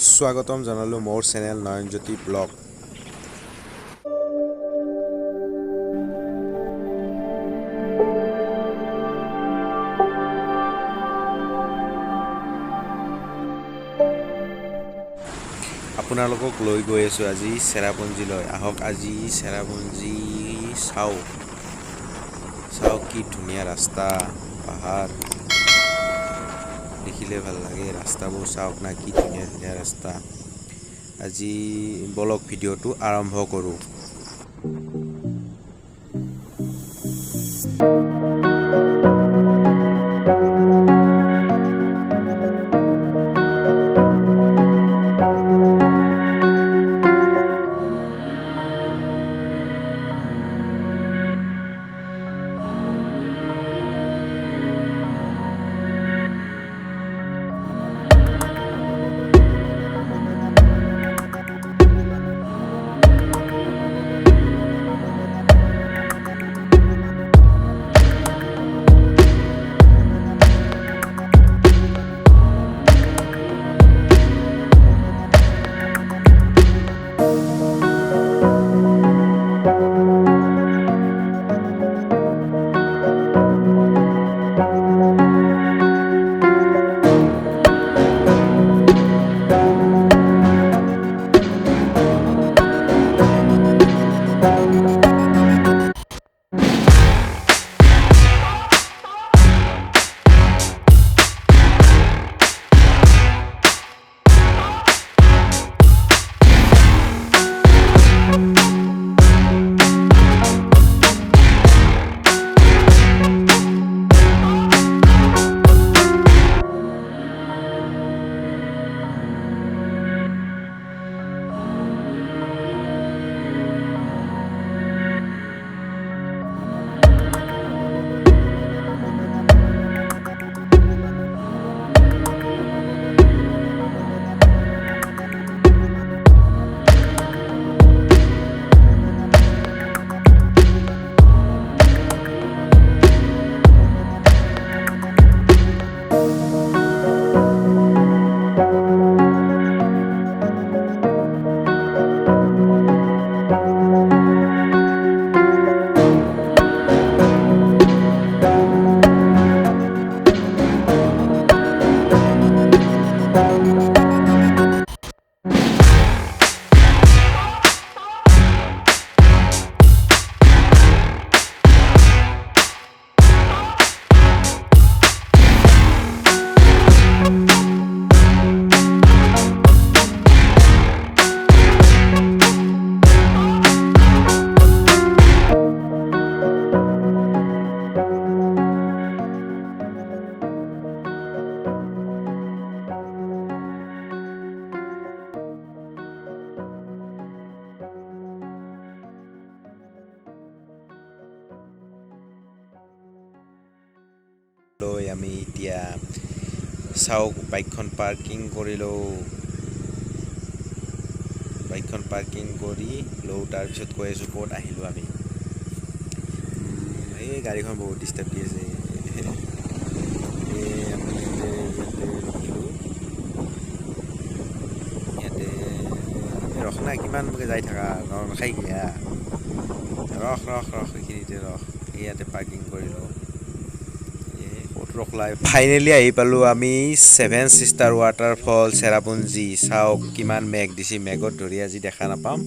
স্বাগতম জনালো মোৰ চেনেল নয়নজ্যোতি ব্লগ। আপোনালোকক লৈ গৈ আছোঁ আজি চেৰাপুঞ্জীলৈ। আহক আজি চেৰাপুঞ্জী চাওক কি ধুনীয়া ৰাস্তা, পাহাৰ দেখিলে ভাল লাগে। ৰাস্তাবোৰ চাওক না, কি ধুনীয়া ধুনীয়া ৰাস্তা। আজি বলক ভিডিঅ'টো আৰম্ভ কৰোঁ। লৈ আমি এতিয়া চাওক বাইকখন পাৰ্কিং কৰিলোঁ। বাইকখন পাৰ্কিং কৰি লওঁ, তাৰপিছত কৈ আছোঁ ক'ত আহিলোঁ আমি। এই গাড়ীখন বহুত ডিষ্টাৰ্ব দি আছে। আমি ইয়াতে ৰখিলোঁ। ইয়াতে ৰখ না, কিমানকৈ যাই থাকা, নৰখাই কিয়া। ৰখ এইখিনিতে ৰখ। ইয়াতে পাৰ্কিং কৰিলোঁ। ফাইনেলি আহি পালোঁ আমি 7 ষ্টাৰ ৱাটাৰফল চেৰাপুঞ্জী। চাওক কিমান মেঘ দিছে, মেঘত ধৰি আজি দেখা নাপাম।